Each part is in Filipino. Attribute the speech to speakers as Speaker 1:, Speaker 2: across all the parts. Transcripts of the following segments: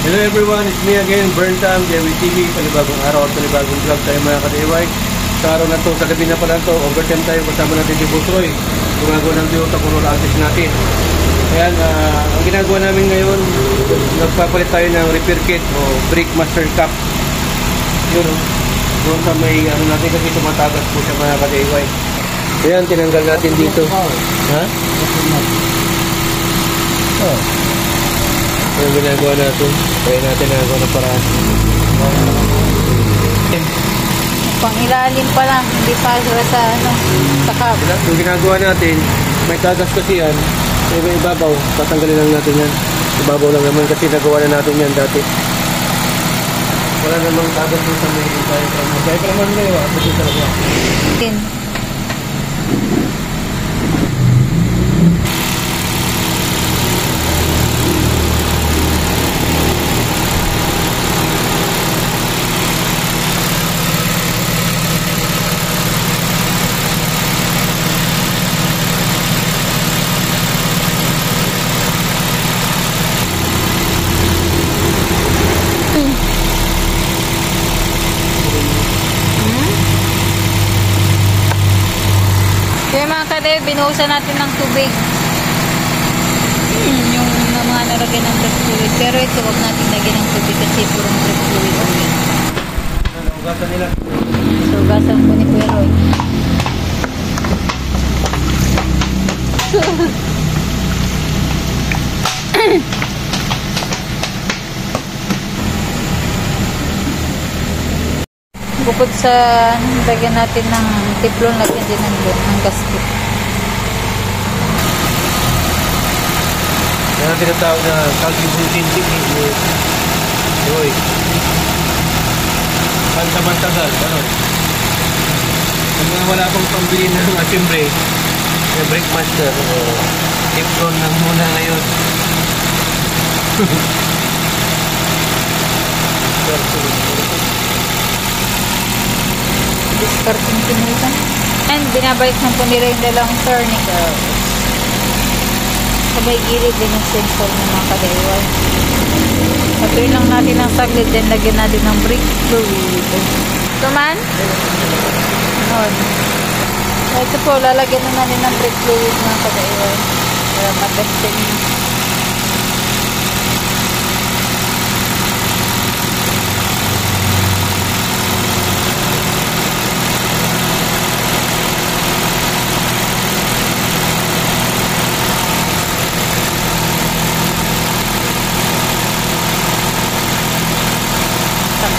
Speaker 1: Hello everyone, it's me again, Burntam, JW TV, panibagong araw at panibagong vlog tayo mga ka-DIY. Sa araw na to, sa gabi na pala to, overtime tayo, kasama natin si Boss Roy. Gumagawa ng Toyota Corolla Altis natin. Ayan, ang ginagawa namin ngayon, nagpapalit tayo ng repair kit o brake master cap. Yun o, doon sa may ano natin kasi tumatagas po siya mga ka-DIY. Ayan, tinanggal natin dito. Ha? Oh. Yung ginagawa natin, try natin nagawa ng paraan.
Speaker 2: Pang ilalim pa lang, hindi pa sa ano, sa cap.
Speaker 1: Yung ginagawa natin, may tagas kasi yan, may ibabaw, tatanggalin lang natin yan. Ibabaw lang naman kasi nagawa na natin yan dati. Wala namang tagas doon sa may diaphragm. Diaphragm man ngayon, ito dito talaga.
Speaker 2: Kaya mga kade, binuhusan natin ng tubig. Yung mga nalagyan ng brake fluid. Pero ito, huwag natin lagyan ng tubig kasi purong brake fluid ulit.
Speaker 1: Ugasan nila.
Speaker 2: So, ugasan ko ni Kuya Roy. Bukod sa lagyan natin ng tiplon, lagyan din ng gasket.
Speaker 1: Yan ang tinatawag na calcium technique. Uy. Banta-bantagal, gano'n. Kung wala pang pambili ng assembly, yung brake master, tiplon lang muna ngayon.
Speaker 2: Discarding pinilitan. And binabalik ng po nila yung dalawang tourniquet. Sabay gilid din yung sensor ng mga ka-DIY. Patuloy lang natin ang saglit, then lagyan natin ng brake fluid. Ito man? Noon. Ito po, lalagyan na natin ng brake fluid mga ka-DIY. Para matesting.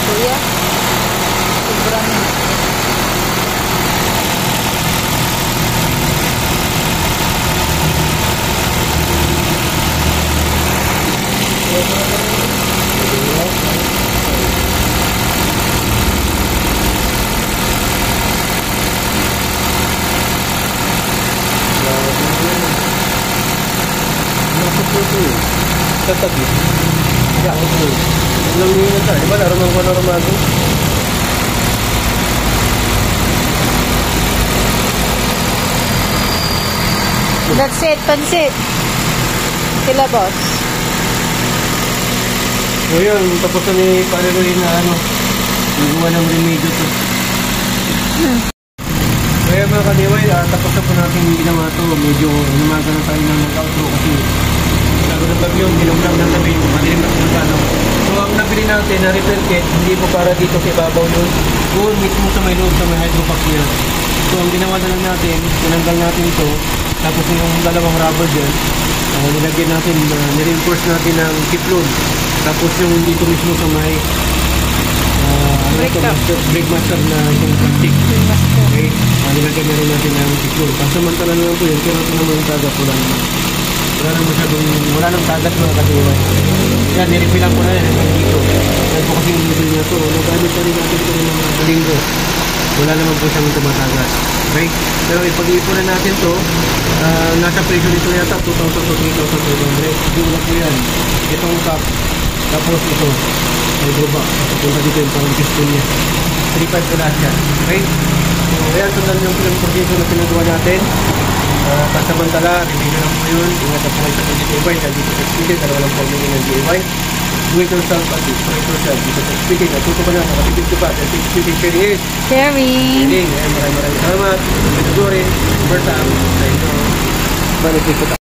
Speaker 2: Kuya, sobrang
Speaker 1: tatabi. Ya, ako. Alam niyo na tayo, diba? Naramang.
Speaker 2: That's it, pansit. Sila boss.
Speaker 1: So yun, tapos na ni Pare-Roy na nagawa ng remedyo to. Kaya mga ka-DIY, tapos na po natin yung ginawa to. Medyo lumaga na tayo ng mag-outro kasi sagot ng bagyo, ginamlang ng tabi, madilim na pinagano. So ang nabili natin na repair kit, hindi po para dito sa ibabaw yun. Doon mismo sa may loob, sa may hydropack niya. So ang ginawa na lang natin, tinanggal natin ito. Tapos yung dalawang rubber dyan, nilagyan natin, nireinforce natin ng tiplon. Tapos yung dito mismo sa may brake master na itong plastic. Okay, nilagyan na rin natin ng tiplon. Pansamantala naman po yun, pero ito naman yung tagat, wala nang tagat mga ka-DIY. Yan, niripilan ko na yan dito. Yan po kasi yung model niya to. Nagamit pa rin natin ito ng mga linggo. Wala naman po siyang tumatagas. Okay? Pero ipag-iipunan natin to, nasa presyo nito yata 2,000 to 3,500. Yung po yan. Itong cap. Tapos ito. May gruba. Papunta dito yung parang piston niya. 3,500 ko lahat yan. Okay? So, ayan, sundan yung proseso na pinagawa natin. Pansamantala, review na po yun. Ingat na po kayo sa DIY. Dahil dito sa Sweden, dalawa lang po yung DIY. do it yourself at least, try it yourself. Because speaking, natuto ka na, nakatipid ka pa, speaking sharing is,
Speaker 2: Sharing.
Speaker 1: maraming salamat, Dore, Berta, sa inyo, benefit